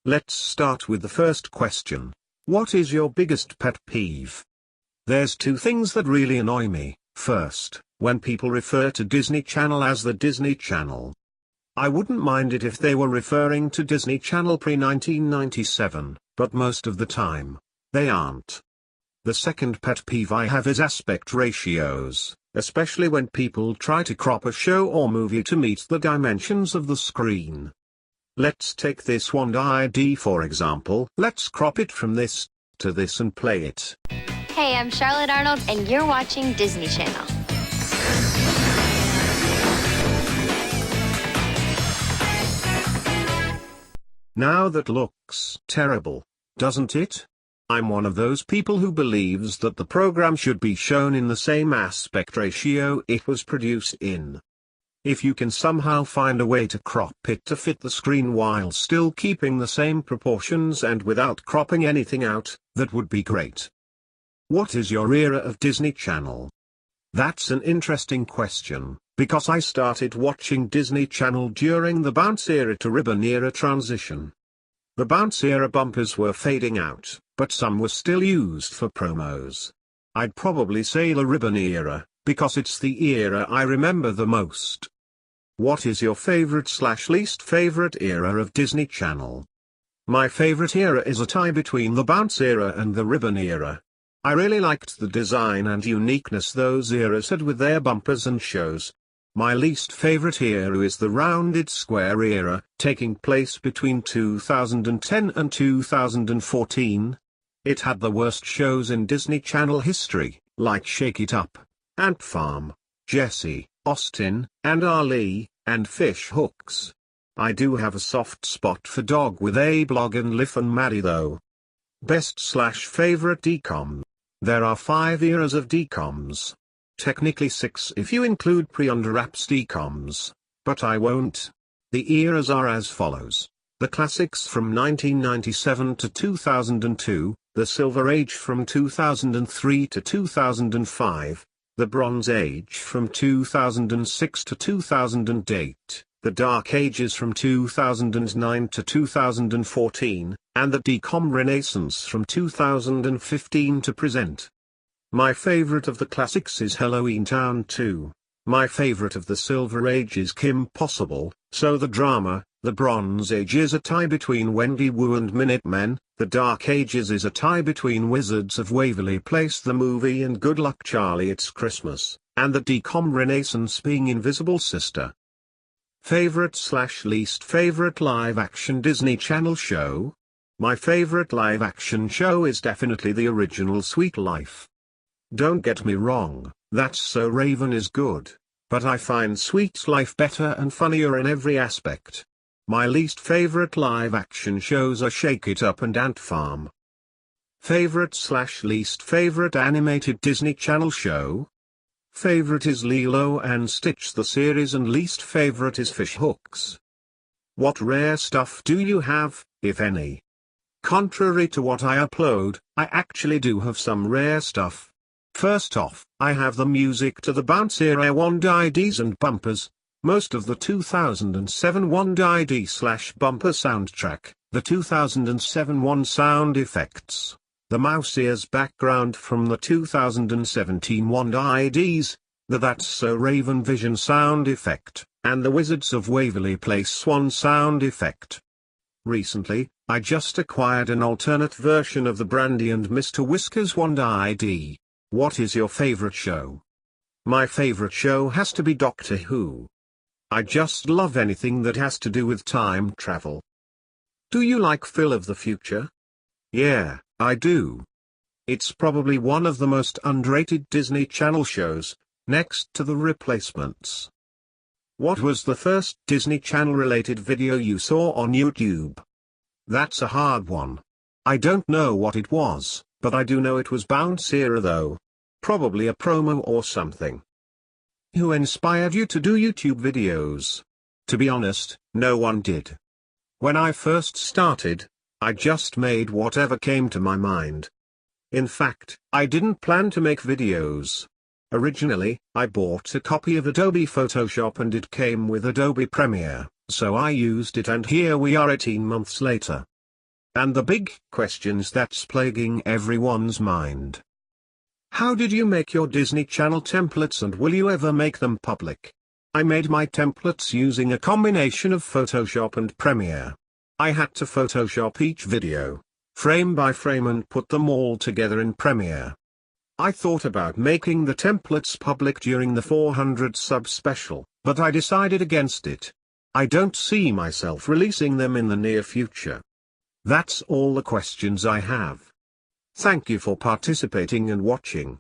Let's start with the first question. What is your biggest pet peeve? There's two things that really annoy me. First, when people refer to Disney Channel as the Disney Channel. I wouldn't mind it if they were referring to Disney Channel pre-1997, but most of the time, they aren't. The second pet peeve I have is aspect ratios, especially when people try to crop a show or movie to meet the dimensions of the screen. Let's take this Wanda ID for example. Let's crop it from this to this and play it. Hey, I'm Charlotte Arnold, and you're watching Disney Channel. Now that looks terrible, doesn't it? I'm one of those people who believes that the program should be shown in the same aspect ratio it was produced in. If you can somehow find a way to crop it to fit the screen while still keeping the same proportions and without cropping anything out, that would be great. What is your era of Disney Channel? That's an interesting question, because I started watching Disney Channel during the Bounce era to Ribbon era transition. The Bounce era bumpers were fading out, but some were still used for promos. I'd probably say the Ribbon era, because it's the era I remember the most. What is your favorite/least favorite era of Disney Channel? My favorite era is a tie between the Bounce era and the Ribbon era. I really liked the design and uniqueness those eras had with their bumpers and shows. My least favorite era is the rounded square era, taking place between 2010 and 2014. It had the worst shows in Disney Channel history, like Shake It Up, Ant Farm, Jessie, Austin, and Ali, and Fish Hooks. I do have a soft spot for Dog with a Blog and Liff and Maddie though. Best/favorite DCOM. There are 5 eras of DCOMs. Technically 6 if you include pre-under wraps DCOMs, but I won't. The eras are as follows. The Classics from 1997 to 2002, the Silver Age from 2003 to 2005, the Bronze Age from 2006 to 2008, the Dark Ages from 2009 to 2014, and the DCOM Renaissance from 2015 to present. My favorite of the classics is Halloween Town 2. My favorite of the Silver Age is Kim Possible, So the Drama. The Bronze Age is a tie between Wendy Wu and Minutemen. The Dark Ages is a tie between Wizards of Waverly Place the movie and Good Luck Charlie It's Christmas, and the DCOM Renaissance being Invisible Sister. Favorite/least favorite live-action Disney Channel show? My favorite live-action show is definitely the original Sweet Life. Don't get me wrong, That's So Raven is good, but I find Sweet Life better and funnier in every aspect. My least favorite live-action shows are Shake It Up and Ant Farm. Favorite/least favorite animated Disney Channel show? Favorite is Lilo and Stitch the series and least favorite is Fish Hooks. What rare stuff do you have, if any? Contrary to what I upload, I actually do have some rare stuff. First off, I have the music to the Bounce era Wanda IDs and bumpers. Most of the 2007 Wanda ID/bumper soundtrack, the 2007 one sound effects, the mouse ears background from the 2017 Wanda IDs, the That's So Raven Vision sound effect, and the Wizards of Waverly Place Swan sound effect. Recently, I just acquired an alternate version of the Brandy and Mr. Whiskers Wanda ID. What is your favorite show? My favorite show has to be Doctor Who. I just love anything that has to do with time travel. Do you like Phil of the Future? Yeah, I do. It's probably one of the most underrated Disney Channel shows, next to The Replacements. What was the first Disney Channel related video you saw on YouTube? That's a hard one. I don't know what it was, but I do know it was Bounce era though. Probably a promo or something. Who inspired you to do YouTube videos? To be honest, no one did. When I first started, I just made whatever came to my mind. In fact, I didn't plan to make videos. Originally, I bought a copy of Adobe Photoshop and it came with Adobe Premiere, so I used it and here we are 18 months later. And the big questions that's plaguing everyone's mind. How did you make your Disney Channel templates, and will you ever make them public? I made my templates using a combination of Photoshop and Premiere. I had to Photoshop each video, frame by frame, and put them all together in Premiere. I thought about making the templates public during the 400 sub special, but I decided against it. I don't see myself releasing them in the near future. That's all the questions I have. Thank you for participating and watching.